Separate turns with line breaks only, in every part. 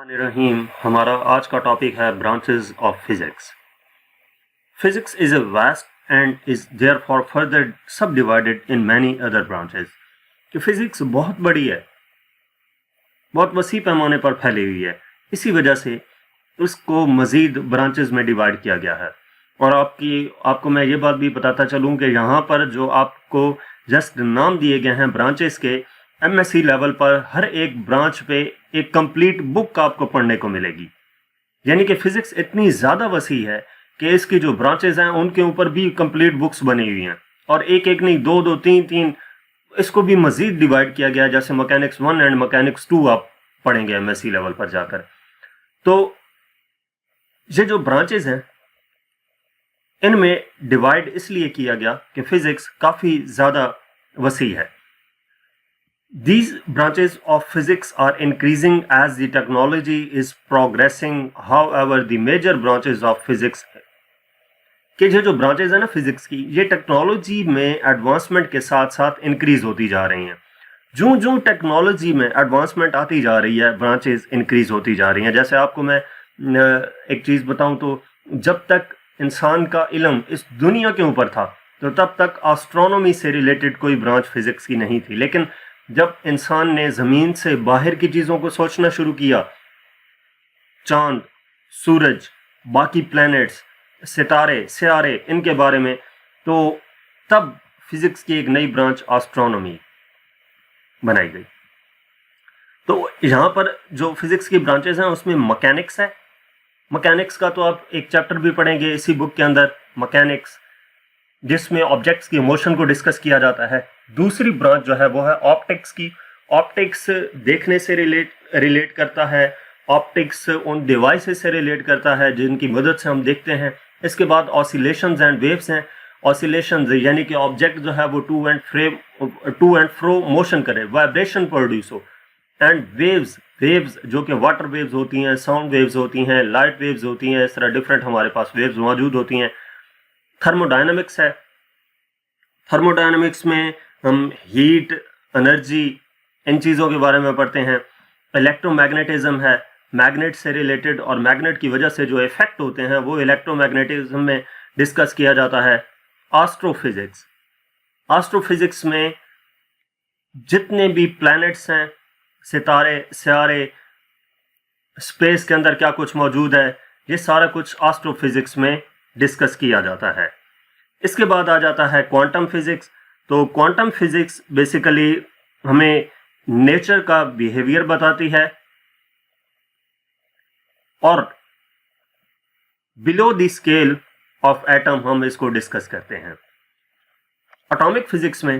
बिस्मिल्लाहिर्रहमानिर्रहीम। हमारा आज का टॉपिक है branches of physics. Physics is a vast and is therefore further subdivided in many other branches. कि फिजिक्स बहुत बड़ी है, बहुत वसी पैमाने पर फैली हुई है, इसी वजह से उसको मज़ीद ब्रांचेस में डिवाइड किया गया है। और आपको मैं ये बात भी बताता चलूँ कि यहाँ पर जो आपको जस्ट नाम दिए गए हैं ब्रांचेस के, एमएससी लेवल पर हर एक ब्रांच पे एक कंप्लीट बुक आपको पढ़ने को मिलेगी। यानी कि फिजिक्स इतनी ज़्यादा वसी है कि इसकी जो ब्रांचेस हैं उनके ऊपर भी कंप्लीट बुक्स बनी हुई हैं, और एक एक नहीं, दो दो तीन तीन, इसको भी मज़ीद डिवाइड किया गया है। जैसे मैकेनिक्स 1 एंड मैकेनिक्स 2 आप पढ़ेंगे एमएससी लेवल पर जाकर। तो ये जो ब्रांचेस हैं इनमें डिवाइड इसलिए किया गया कि फिजिक्स काफ़ी ज़्यादा वसी है। These branches of physics are increasing as the technology is progressing. However, the major branches of physics के जो ब्रांचेज है ना फिजिक्स की, ये टेक्नोलॉजी में एडवांसमेंट के साथ साथ इंक्रीज होती जा रही हैं। जो जो टेक्नोलॉजी में एडवांसमेंट आती जा रही है, ब्रांचेज इंक्रीज होती जा रही हैं। जैसे आपको मैं एक चीज़ बताऊं तो जब तक इंसान का इल्म इस दुनिया के ऊपर था तो तब तक एस्ट्रोनॉमी से रिलेटेड कोई ब्रांच फिजिक्स की नहीं थी। लेकिन जब इंसान ने ज़मीन से बाहर की चीज़ों को सोचना शुरू किया, चांद, सूरज, बाकी प्लैनेट्स, सितारे, सियारे, इनके बारे में, तो तब फिजिक्स की एक नई ब्रांच एस्ट्रोनॉमी बनाई गई। तो यहाँ पर जो फिजिक्स की ब्रांचेस हैं उसमें मैकेनिक्स है। मैकेनिक्स का तो आप एक चैप्टर भी पढ़ेंगे इसी बुक के अंदर, मैकेनिक्स, जिसमें ऑब्जेक्ट्स की मोशन को डिस्कस किया जाता है। दूसरी ब्रांच जो है वो है ऑप्टिक्स की। ऑप्टिक्स देखने से रिलेट करता है, ऑप्टिक्स उन डिवाइसेस से रिलेट करता है जिनकी मदद से हम देखते हैं। इसके बाद ऑसिलेशंस एंड वेव्स हैं। ऑसिलेशंस यानी कि ऑब्जेक्ट जो है वो टू एंड फ्रो मोशन करे, वाइब्रेशन प्रोड्यूस हो। एंड वेव्स जो कि वाटर वेव्स होती हैं, साउंड वेव्स होती हैं, लाइट वेव्स होती हैं, इस तरह डिफरेंट हमारे पास वेव्स मौजूद होती हैं। थर्मोडायनामिक्स है। थर्मोडायनामिक्स में हम हीट, एनर्जी, इन चीज़ों के बारे में पढ़ते हैं। इलेक्ट्रोमैग्नेटिज्म है, मैग्नेट से रिलेटेड, और मैग्नेट की वजह से जो इफेक्ट होते हैं वो इलेक्ट्रोमैग्नेटिज्म में डिस्कस किया जाता है। एस्ट्रोफिजिक्स, एस्ट्रोफिजिक्स में जितने भी प्लैनेट्स हैं, सितारे, सियारे, स्पेस के अंदर क्या कुछ मौजूद है, ये सारा कुछ एस्ट्रोफिजिक्स में डिस्कस किया जाता है। इसके बाद आ जाता है क्वांटम फिजिक्स। तो क्वांटम फिजिक्स बेसिकली हमें नेचर का बिहेवियर बताती है, और below the scale of atom हम इसको डिस्कस करते हैं। एटॉमिक फिजिक्स में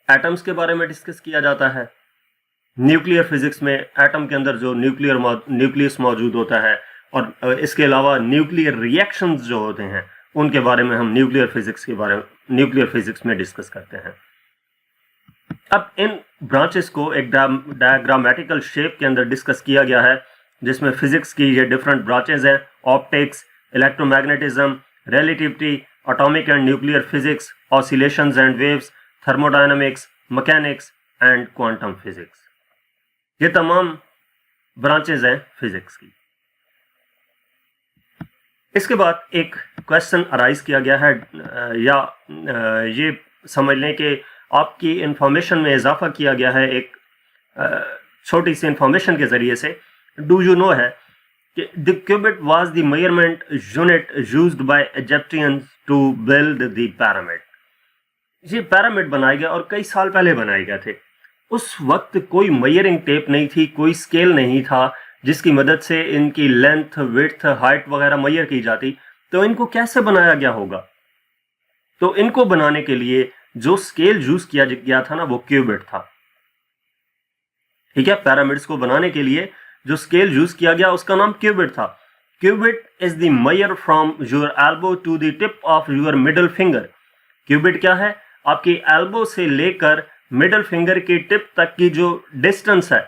एटम्स के बारे में डिस्कस किया जाता है। न्यूक्लियर फिजिक्स में एटम के अंदर जो न्यूक्लियस मौजूद होता है, और इसके अलावा न्यूक्लियर रिएक्शंस जो होते हैं उनके बारे में हम न्यूक्लियर फिजिक्स में डिस्कस करते हैं। अब इन ब्रांचेस को एक डायग्रामेटिकल शेप के अंदर डिस्कस किया गया है, जिसमें फिजिक्स की ये डिफरेंट ब्रांचेस हैं: optics, electromagnetism, relativity, atomic and nuclear physics, oscillations and waves, thermodynamics, mechanics and quantum physics. ये तमाम ब्रांचेस हैं फिजिक्स की। इसके बाद एक क्वेश्चन अराइज किया गया है, ये समझ लें कि आपकी इंफॉर्मेशन में इजाफा किया गया है एक छोटी सी इंफॉर्मेशन के ज़रिए से। डू यू नो है कि the cubit was the measurement unit used by Egyptians to build the pyramid. ये पिरामिड बनाए गए और कई साल पहले बनाए गए थे। उस वक्त कोई मेजरिंग टेप नहीं थी, कोई स्केल नहीं था जिसकी मदद से इनकी लेंथ, विड्थ, हाइट वगैरह मेजर की जाती। तो इनको कैसे बनाया गया होगा? तो इनको बनाने के लिए जो स्केल यूज किया गया था ना, वो क्यूबिट था। ठीक है, पिरामिड्स को बनाने के लिए जो स्केल यूज किया गया उसका नाम क्यूबिट था। Cubit is the measure from your elbow to the tip of your middle finger. Cubit क्या है? आपकी एल्बो से लेकर मिडल फिंगर की टिप तक की जो डिस्टेंस है।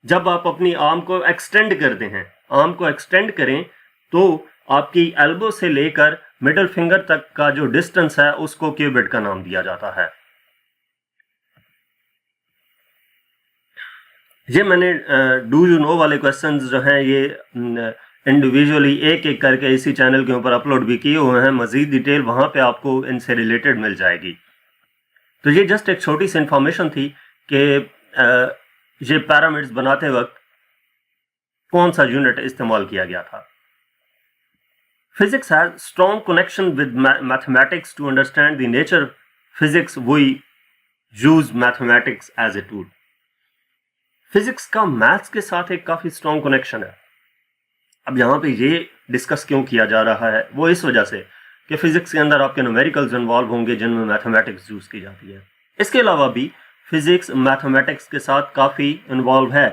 जब आप अपनी आर्म को एक्सटेंड करते हैं, आर्म को एक्सटेंड करें, तो आपकी एल्बो से लेकर मिडल फिंगर तक का जो डिस्टेंस है उसको क्यूबिट का नाम दिया जाता है। ये मैंने डू यू नो वाले क्वेश्चंस जो हैं ये इंडिविजुअली एक एक करके इसी चैनल के ऊपर अपलोड भी किए हुए हैं। मज़ीद डिटेल वहाँ पे आपको इनसे रिलेटेड मिल जाएगी। तो ये जस्ट एक छोटी सी इंफॉर्मेशन थी कि ये पिरामिड्स बनाते वक्त कौन सा यूनिट इस्तेमाल किया गया था। Physics has strong connection with mathematics. To understand the nature of physics, we use mathematics as a tool. Physics का मैथ्स के साथ एक काफ़ी स्ट्रॉन्ग कनेक्शन है। अब यहाँ पे ये डिस्कस क्यों किया जा रहा है, वो इस वजह से कि फिजिक्स के अंदर आपके न्यूमेरिकल्स इन्वॉल्व होंगे जिनमें मैथमेटिक्स यूज़ की जाती है। इसके अलावा भी फिजिक्स मैथमेटिक्स के साथ काफ़ी इन्वॉल्व है।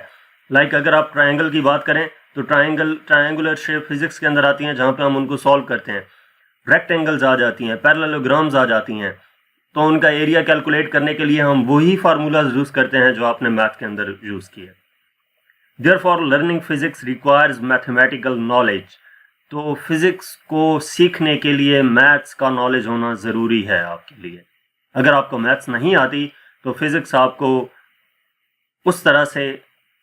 लाइक अगर आप ट्रायंगल की बात करें तो ट्रायंगुलर शेप फिजिक्स के अंदर आती हैं, जहाँ पे हम उनको सॉल्व करते हैं। रेक्टेंगल्स आ जाती हैं, पैरेललोग्राम्स आ जाती हैं, तो उनका एरिया कैलकुलेट करने के लिए हम वही फार्मूलाज यूज़ करते हैं जो आपने मैथ के अंदर यूज़ किए। Therefore learning physics requires mathematical knowledge. तो फिजिक्स को सीखने के लिए मैथ्स का नॉलेज होना ज़रूरी है आपके लिए। अगर आपको मैथ्स नहीं आती तो फिजिक्स आपको उस तरह से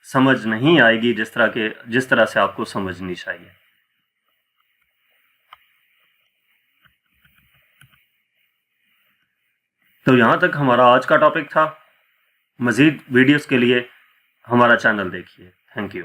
समझ नहीं आएगी जिस तरह से आपको समझनी चाहिए। तो यहाँ तक हमारा आज का टॉपिक था। मज़ीद वीडियोस के लिए हमारा चैनल देखिए। Thank you.